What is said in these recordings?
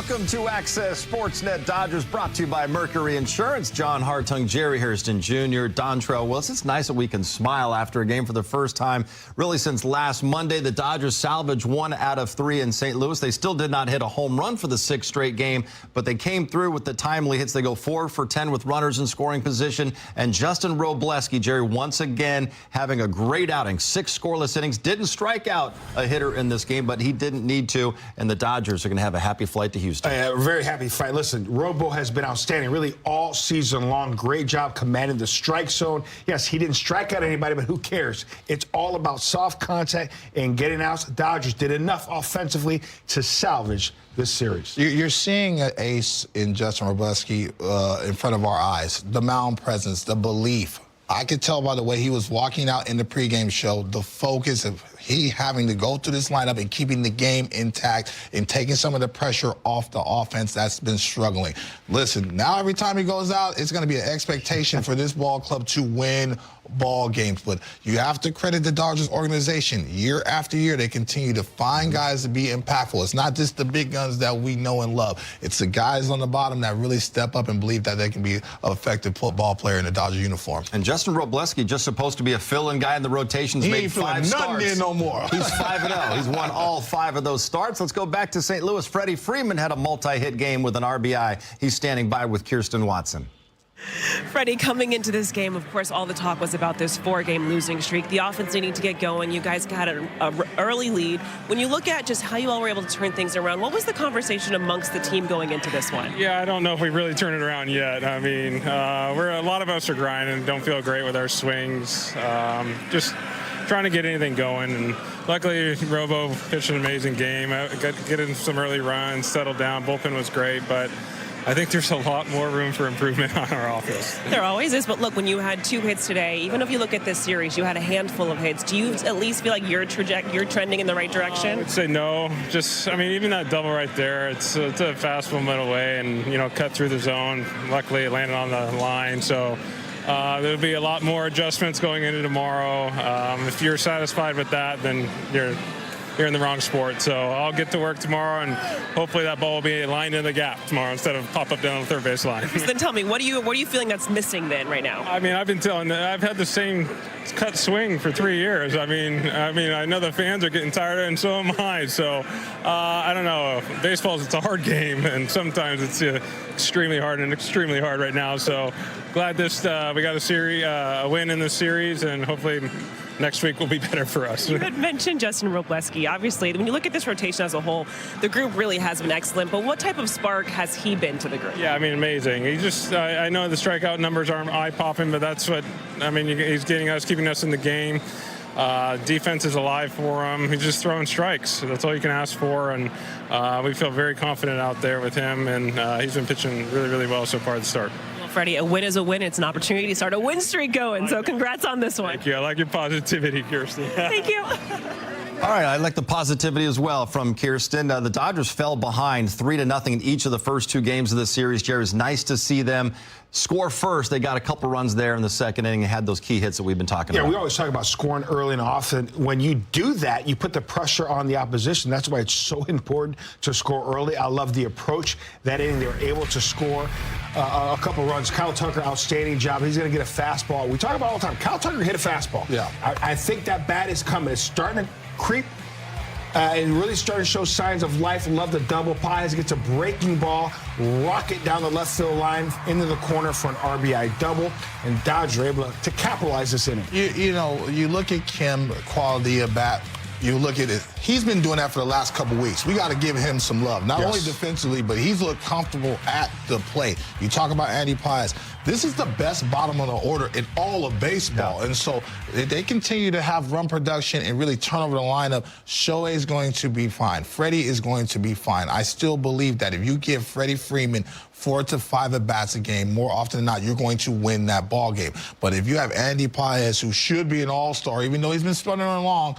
Welcome to Access Sportsnet Dodgers, brought to you by Mercury Insurance. John Hartung, Jerry Hairston Jr., Dontrell Willis. It's nice that we can smile after a game for the first time, really since last Monday. The Dodgers salvaged 1 out of 3 in St. Louis. They still did not hit a home run for the 6th straight game, but they came through with the timely hits. They go 4 for 10 with runners in scoring position. And Justin Robleski, Jerry, once again having a great outing. 6 scoreless innings. Didn't strike out a hitter in this game, but he didn't need to. And the Dodgers are going to have a happy flight to Houston. Very happy fight. Listen, Robo has been outstanding really all season long. Great job commanding the strike zone. Yes, he didn't strike out anybody, but who cares? It's all about soft contact and getting out. The Dodgers did enough offensively to salvage this series. You're seeing an ace in Justin Robleski in front of our eyes. The mound presence, the belief. I could tell by the way he was walking out in the pregame show, the focus of he having to go through this lineup and keeping the game intact and taking some of the pressure off the offense that's been struggling. Listen, now every time he goes out, it's going to be an expectation for this ball club to win ball games. But you have to credit the Dodgers organization. Year after year, they continue to find guys to be impactful. It's not just the big guns that we know and love. It's the guys on the bottom that really step up and believe that they can be an effective football player in a Dodger uniform. And Justin Robleski, just supposed to be a fill-in guy in the rotations, He made ain't 5 starts. Nothing no more. He's 5-0. He's won all 5 of those starts. Let's go back to St. Louis. Freddie Freeman had a multi-hit game with an RBI. He's standing by with Kirsten Watson. Freddie, coming into this game, of course, all the talk was about this 4-game losing streak. The offense needing to get going. You guys got an early lead. When you look at just how you all were able to turn things around, what was the conversation amongst the team going into this one? Yeah, I don't know if we've really turned it around yet. I mean, a lot of us are grinding, don't feel great with our swings. Just trying to get anything going. And luckily, Robo pitched an amazing game. Getting some early runs, settled down. Bullpen was great, but I think there's a lot more room for improvement on our offense. There always is, but look, when you had 2 hits today, even if you look at this series, you had a handful of hits. Do you at least feel like you're trending in the right direction? I would say no. I mean, even that double right there, it's a fastball middle way and, cut through the zone. Luckily, it landed on the line, so there'll be a lot more adjustments going into tomorrow. If you're satisfied with that, then you're in the wrong sport. So I'll get to work tomorrow, and hopefully that ball will be lined in the gap tomorrow instead of pop up down the third base line. So then tell me, what are you feeling that's missing then right now? I mean, I've had the same cut swing for 3 years. I mean, I know the fans are getting tired of it, and so am I. So I don't know. Baseball, it's a hard game, and sometimes it's extremely hard right now. So glad we got a win in this series, and hopefully next week will be better for us. You had mentioned Justin Robleski. Obviously, when you look at this rotation as a whole, the group really has been excellent. But what type of spark has he been to the group? Yeah, I mean, amazing. I know the strikeout numbers aren't eye-popping, but that's what, he's keeping us in the game. Defense is alive for him. He's just throwing strikes. So that's all you can ask for. And we feel very confident out there with him. And he's been pitching really, really well so far at the start. Freddie, a win is a win. It's an opportunity to start a win streak going. So congrats on this one. Thank you. I like your positivity, Kirsten. Thank you. All right, I like the positivity as well from Kirsten. The Dodgers fell behind 3-0 in each of the first 2 games of the series. Jerry, it's nice to see them score first. They got a couple runs there in the second inning and had those key hits that we've been talking about. Yeah, we always talk about scoring early and often. When you do that, you put the pressure on the opposition. That's why it's so important to score early. I love the approach. That inning, they were able to score a couple runs. Kyle Tucker, outstanding job. He's going to get a fastball. We talk about all the time. Kyle Tucker hit a fastball. Yeah. I think that bat is coming. It's starting to creep and really starting to show signs of life. Love the double. Pies gets a breaking ball, rocket down the left field line into the corner for an RBI double, and Dodgers are able to capitalize this inning. You look at Kim, quality of bat. You look at it. He's been doing that for the last couple weeks. We got to give him some love. Not only defensively, but he's looked comfortable at the plate. You talk about Andy Pies. This is the best bottom of the order in all of baseball. And so if they continue to have run production and really turn over the lineup, Shohei is going to be fine. Freddie is going to be fine. I still believe that if you give Freddie Freeman 4 to 5 at-bats a game, more often than not, you're going to win that ball game. But if you have Andy Pies, who should be an all-star, even though he's been struggling along,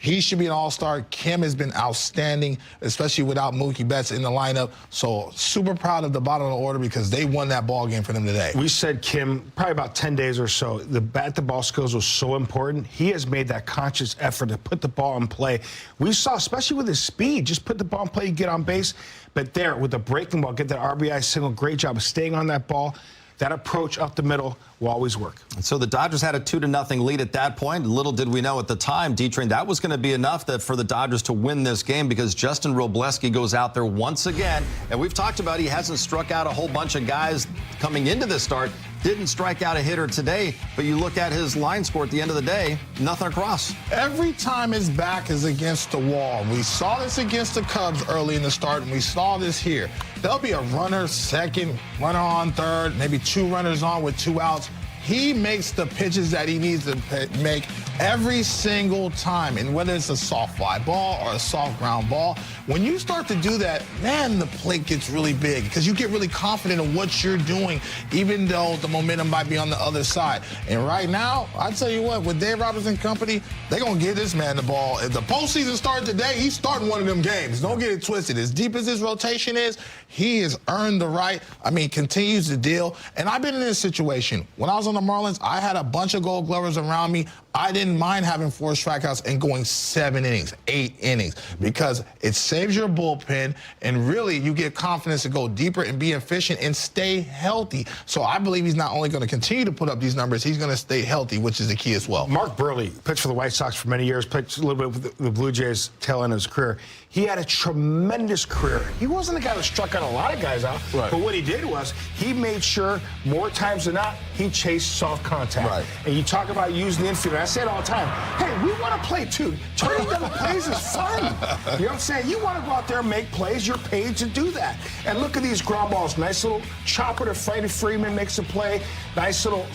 He should be an all-star. Kim has been outstanding, especially without Mookie Betts in the lineup. So super proud of the bottom of the order because they won that ball game for them today. We said Kim probably about 10 days or so. The bat-to-ball skills was so important. He has made that conscious effort to put the ball in play. We saw, especially with his speed, just put the ball in play, get on base. But there, with the breaking ball, get that RBI single. Great job of staying on that ball. That approach up the middle will always work. So the Dodgers had a 2-0 lead at that point. Little did we know at the time, D-Train, that was going to be enough for the Dodgers to win this game because Justin Robleski goes out there once again. And we've talked about he hasn't struck out a whole bunch of guys coming into this start. Didn't strike out a hitter today, but you look at his line score at the end of the day, nothing across. Every time his back is against the wall. We saw this against the Cubs early in the start, and we saw this here. There'll be a runner second, runner on third, maybe 2 runners on with 2 outs. He makes the pitches that he needs to make every single time. And whether it's a soft fly ball or a soft ground ball, when you start to do that, man, the plate gets really big because you get really confident in what you're doing, even though the momentum might be on the other side. And right now, I tell you what, with Dave Roberts and company, they're going to give this man the ball. If the postseason started today, he's starting one of them games. Don't get it twisted. As deep as his rotation is, he has earned the right. I mean, continues to deal. And I've been in this situation. When I was on the Marlins, I had a bunch of Gold Glovers around me. I didn't mind having 4 strikeouts and going 7 innings, 8 innings, because it saves your bullpen, and really you get confidence to go deeper and be efficient and stay healthy. So I believe he's not only going to continue to put up these numbers, he's going to stay healthy, which is the key as well. Mark Burley pitched for the White Sox for many years, pitched a little bit with the Blue Jays tail end of his career. He had a tremendous career. He wasn't a guy that struck out a lot of guys out, right. But what he did was he made sure more times than not he chased soft contact. Right. And you talk about using the infield. I say it all the time. Hey, we want to play too. Turning down plays is fun. You know what I'm saying? You want to go out there and make plays. You're paid to do that. And look at these ground balls. Nice little chopper to Freddie Freeman makes a play. Nice little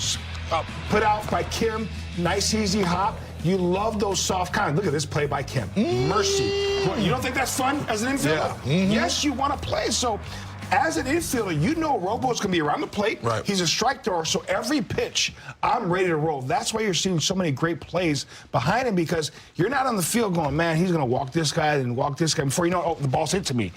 put out by Kim. Nice easy hop. You love those soft kind. Look at this play by Kim. Mercy. Well, you don't think that's fun as an infielder? Yeah. Yes, you want to play. So as an infielder, you know Robo's going to be around the plate. Right. He's a strike thrower, so every pitch, I'm ready to roll. That's why you're seeing so many great plays behind him, because you're not on the field going, man, he's going to walk this guy and walk this guy. Before you know it, oh, the ball's hit to me.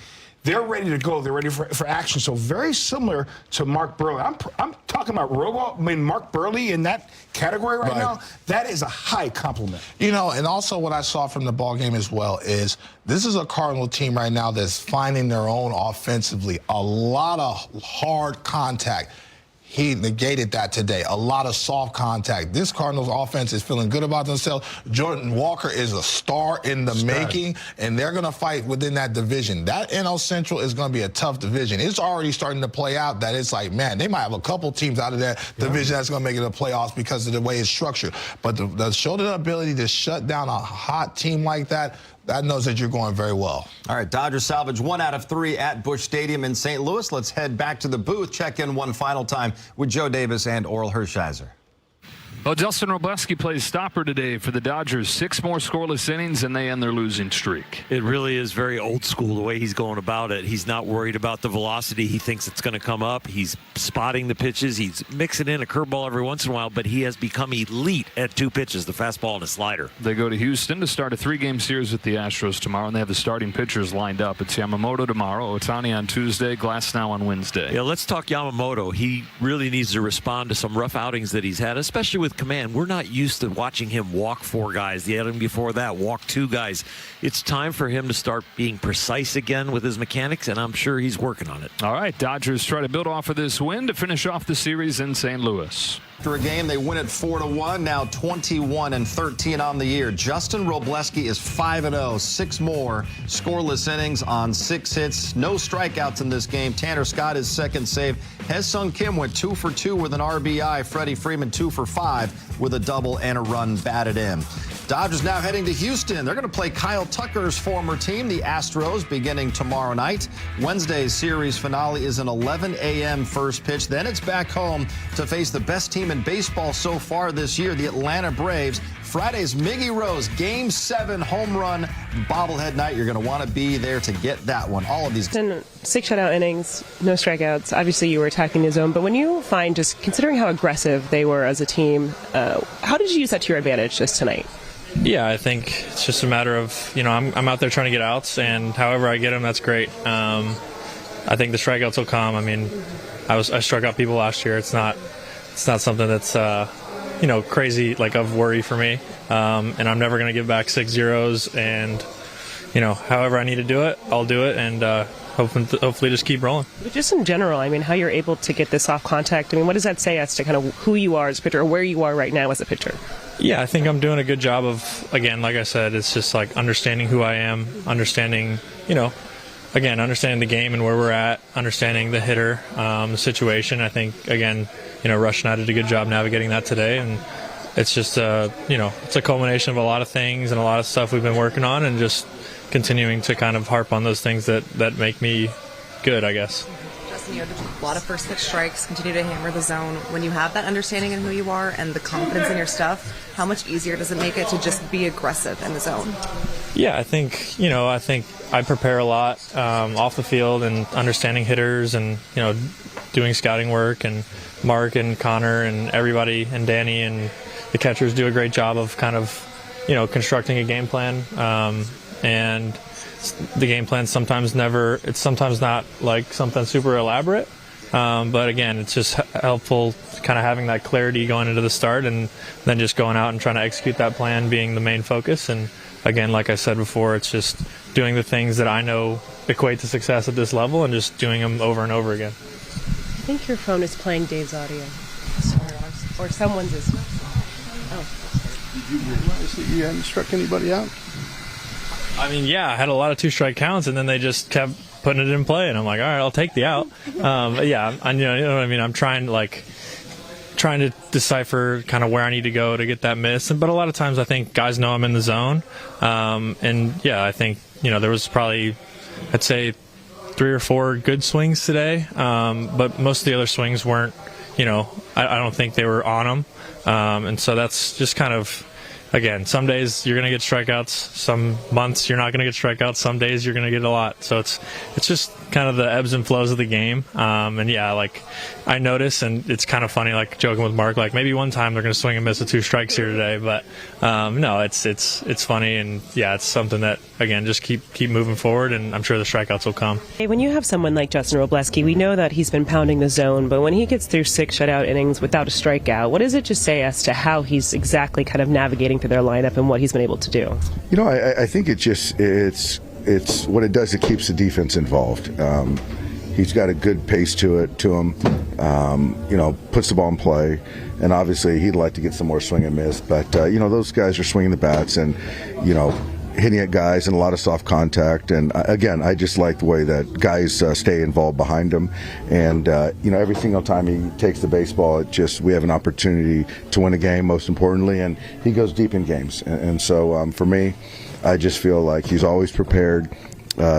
They're ready to go. They're ready for action. So very similar to Mark Burley. I'm talking about Robo. I mean, Mark Burley in that category right now. That is a high compliment. You know, and also what I saw from the ball game as well is this is a Cardinal team right now that's finding their own offensively. A lot of hard contact. He negated that today. A lot of soft contact. This Cardinals offense is feeling good about themselves. Jordan Walker is a star in the making, and they're going to fight within that division. That NL Central is going to be a tough division. It's already starting to play out that it's like, man, they might have a couple teams out of that division that's going to make it to the playoffs because of the way it's structured. But the show the ability to shut down a hot team like that, that knows that you're going very well. All right, Dodgers salvage 1 out of 3 at Busch Stadium in St. Louis. Let's head back to the booth, check in one final time with Joe Davis and Oral Hershiser. Well, Justin Robleski plays stopper today for the Dodgers. 6 more scoreless innings, and they end their losing streak. It really is very old school the way he's going about it. He's not worried about the velocity. He thinks it's going to come up. He's spotting the pitches. He's mixing in a curveball every once in a while, but he has become elite at 2 pitches, the fastball and a slider. They go to Houston to start a 3-game series with the Astros tomorrow, and they have the starting pitchers lined up. It's Yamamoto tomorrow, Ohtani on Tuesday, Glasnow on Wednesday. Yeah, let's talk Yamamoto. He really needs to respond to some rough outings that he's had, especially with command. We're not used to watching him walk 4 guys. The outing before that, walk 2 guys. It's time for him to start being precise again with his mechanics, and I'm sure he's working on it. All right, Dodgers try to build off of this win to finish off the series in St. Louis. After a game, they win it 4-1, now 21-13 on the year. Justin Robleski is 5-0, 6 more scoreless innings on 6 hits, no strikeouts in this game. Tanner Scott is second save. Hae-Sung Kim went 2 for 2 with an RBI. Freddie Freeman 2 for 5 with a double and a run batted in. Dodgers now heading to Houston. They're going to play Kyle Tucker's former team, the Astros, beginning tomorrow night. Wednesday's series finale is an 11 a.m. first pitch. Then it's back home to face the best team in baseball so far this year, the Atlanta Braves. Friday's Miggy Rose Game 7 home run bobblehead night. You're going to want to be there to get that one. All of these. 6 shutout innings, no strikeouts. Obviously, you were attacking the zone, but when you find, just considering how aggressive they were as a team, how did you use that to your advantage just tonight? Yeah, I think it's just a matter of, I'm out there trying to get outs, and however I get them, that's great. I think the strikeouts will come. I mean, I struck out people last year. It's not something that's crazy like of worry for me. And I'm never going to give back 6 zeros. And however I need to do it, I'll do it, and hopefully just keep rolling. But just in general, I mean, how you're able to get this off contact. I mean, what does that say as to kind of who you are as a pitcher, or where you are right now as a pitcher? Yeah, I think I'm doing a good job of, again, like I said, it's just like understanding who I am, understanding the game and where we're at, understanding the hitter, the situation. I think, again, Rush and I did a good job navigating that today, and it's just, it's a culmination of a lot of things and a lot of stuff we've been working on, and just continuing to kind of harp on those things that make me good, I guess. Justin, you have a lot of first pitch strikes, continue to hammer the zone. When you have that understanding in who you are and the confidence in your stuff, how much easier does it make it to just be aggressive in the zone? Yeah, I think I prepare a lot off the field, and understanding hitters, and doing scouting work, and Mark and Connor and everybody and Danny and the catchers do a great job of kind of constructing a game plan, and the game plan sometimes not like something super elaborate, but again, it's just helpful kind of having that clarity going into the start, and then just going out and trying to execute that plan being the main focus. And again, like I said before, it's just doing the things that I know equate to success at this level, and just doing them over and over again. I think your phone is playing Dave's audio. Or someone's is. Oh. Did you realize that you hadn't struck anybody out? I mean, yeah, I had a lot of 2-strike counts, and then they just kept putting it in play, and I'm like, all right, I'll take the out. But yeah, you know what I mean? I'm trying to decipher kind of where I need to go to get that miss. But a lot of times I think guys know I'm in the zone. And yeah, I think, there was probably, I'd say 3 or 4 good swings today. But most of the other swings weren't, I don't think they were on them. And so that's just kind of, again, some days you're going to get strikeouts. Some months you're not going to get strikeouts. Some days you're going to get a lot. So it's just kind of the ebbs and flows of the game. And yeah, like I notice, and it's kind of funny, like joking with Mark, like maybe one time they're going to swing and miss with 2 strikes here today. But no, it's funny, and yeah, it's something that, again, just keep moving forward, and I'm sure the strikeouts will come. Hey, when you have someone like Justin Robleski, we know that he's been pounding the zone, but when he gets through 6 shutout innings without a strikeout, what does it just say as to how he's exactly kind of navigating through their lineup and what he's been able to do? I think it's what it does. It keeps the defense involved. He's got a good pace to him. Puts the ball in play, and obviously he'd like to get some more swing and miss. But those guys are swinging the bats, and hitting at guys and a lot of soft contact. And again, I just like the way that guys stay involved behind him. And every single time he takes the baseball, we have an opportunity to win a game, most importantly. And he goes deep in games. And so for me, I just feel like he's always prepared,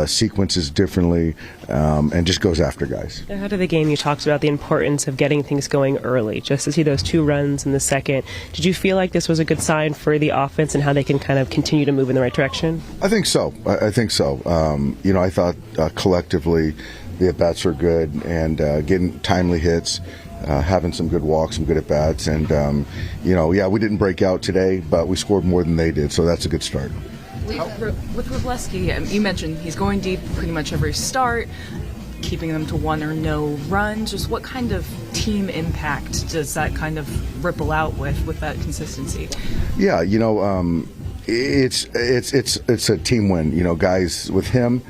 sequences differently, and just goes after guys. Out of the game, you talked about the importance of getting things going early. Just to see those 2 runs in the second, did you feel like this was a good sign for the offense and how they can kind of continue to move in the right direction? I think so. I think so. I thought collectively the at-bats were good, and getting timely hits, having some good walks, some good at-bats. And, we didn't break out today, but we scored more than they did, so that's a good start. With Robleski, you mentioned he's going deep pretty much every start, keeping them to 1 or no runs. Just what kind of team impact does that kind of ripple out with that consistency? Yeah, it's a team win. Guys with him,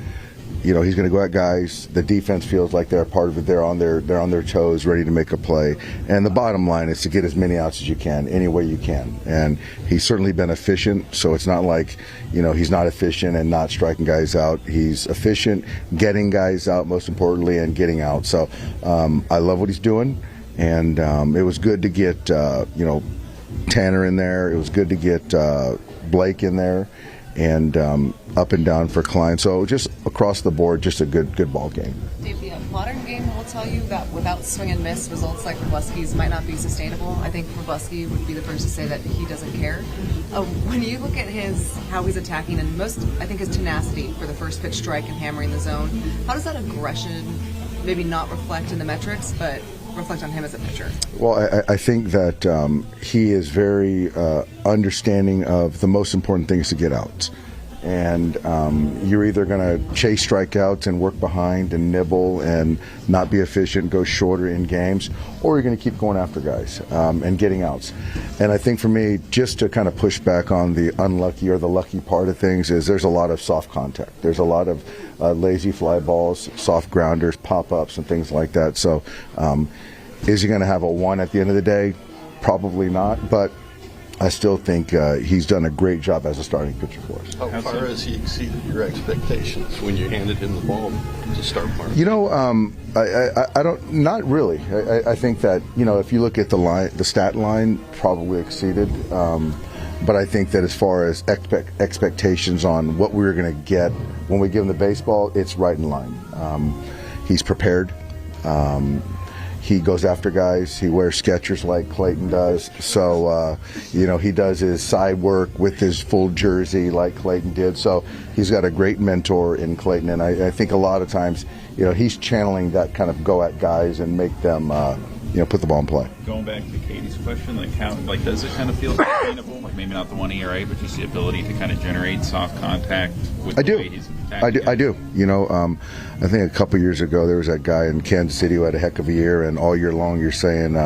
he's going to go at guys. The defense feels like they're a part of it. They're on their toes, ready to make a play. And the bottom line is to get as many outs as you can, any way you can. And he's certainly been efficient. So it's not like he's not efficient and not striking guys out. He's efficient, getting guys out, most importantly, and getting out. So I love what he's doing. And it was good to get Tanner in there. It was good to get Blake in there. And up and down for Klein. So just across the board, just a good ball game. Dave, the modern game will tell you that without swing and miss, results like Robleski's might not be sustainable. I think Robleski would be the first to say that he doesn't care. When you look at how he's attacking, and his tenacity for the first pitch strike and hammering the zone, how does that aggression maybe not reflect in the metrics, but reflect on him as a pitcher? Well, I think that he is very understanding of the most important thing is to get outs. And you're either going to chase strikeouts and work behind and nibble and not be efficient, go shorter in games, or you're going to keep going after guys and getting outs. And I think for me, just to kind of push back on the unlucky or the lucky part of things is there's a lot of soft contact. There's a lot of lazy fly balls, soft grounders, pop-ups, and things like that. So is he going to have a 1 at the end of the day? Probably not, but I still think he's done a great job as a starting pitcher for us. How far has he exceeded your expectations when you handed him the ball to start Mark? You know, I don't, not really. I think that, you know, if you look at the line, the stat line probably exceeded. But I think that as far as expectations on what we were going to get when we give him the baseball, it's right in line. He's prepared. He goes after guys. He wears Skechers like Clayton does. So, you know, he does his side work with his full jersey like Clayton did. So he's got a great mentor in Clayton. And I think a lot of times, you know, he's channeling that kind of go at guys and make them, you know, put the ball in play. Going back to Katie's question, like how, like, does it kind of feel sustainable? Like maybe not the 1 ERA, but just the ability to kind of generate soft contact with the way he's attacking. I do. You know, I think a couple years ago there was that guy in Kansas City who had a heck of a year, and all year long you're saying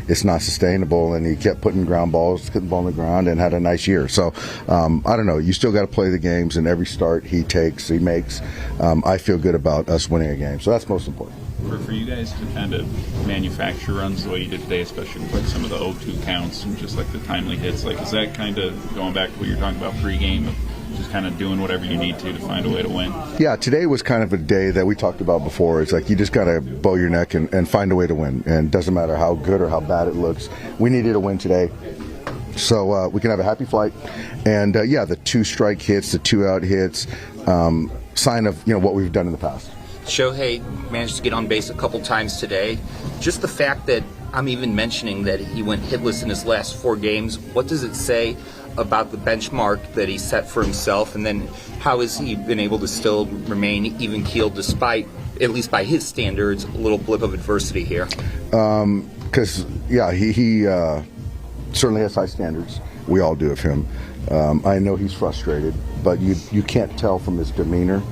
it's not sustainable, and he kept putting ground balls, putting the ball on the ground, and had a nice year. So I don't know. You still got to play the games, and every start he takes, he makes. I feel good about us winning a game, so that's most important. For you guys to kind of manufacture runs the way you did today, especially with like some of the 0-2 counts and just like the timely hits, like is that kind of going back to what you're talking about pregame, just kind of doing whatever you need to find a way to win? Yeah, today was kind of a day that we talked about before. It's like you just got to bow your neck and find a way to win. And it doesn't matter how good or how bad it looks. We needed a win today, so we can have a happy flight. And, yeah, the 2 strike hits, the 2 out hits, sign of, you know, what we've done in the past. Shohei managed to get on base a couple times today. Just the fact that I'm even mentioning that he went hitless in his last 4 games, what does it say about the benchmark that he set for himself? And then how has he been able to still remain even-keeled despite, at least by his standards, a little blip of adversity here? Because, yeah, he certainly has high standards. We all do of him. I know he's frustrated, but you can't tell from his demeanor.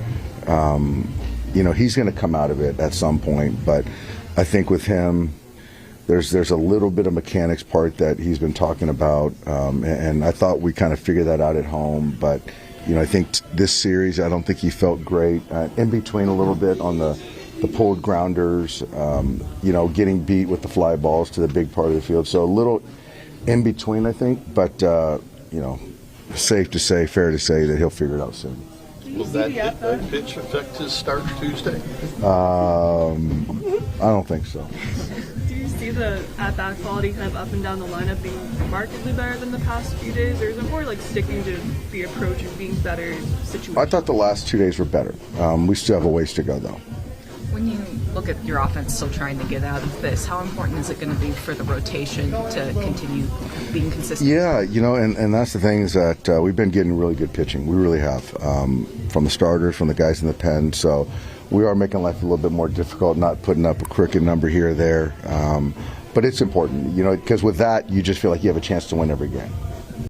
You know, he's going to come out of it at some point, but I think with him, there's a little bit of mechanics part that he's been talking about, and I thought we kind of figured that out at home, but, you know, I think this series, I don't think he felt great. In between a little bit on the pulled grounders, you know, getting beat with the fly balls to the big part of the field, so a little in between, I think, but, you know, safe to say, fair to say that he'll figure it out soon. Will that pitch affect his start Tuesday? I don't think so. Do you see the at-bat quality kind of up and down the lineup being markedly better than the past few days, or is it more like sticking to the approach of being better situated? I thought the last 2 days were better. We still have a ways to go, though. When you look at your offense still trying to get out of this, how important is it going to be for the rotation to continue being consistent? Yeah, you know, and that's the thing is that we've been getting really good pitching. We really have, from the starters, from the guys in the pen. So we are making life a little bit more difficult, not putting up a crooked number here or there. But it's important, you know, because with that, you just feel like you have a chance to win every game.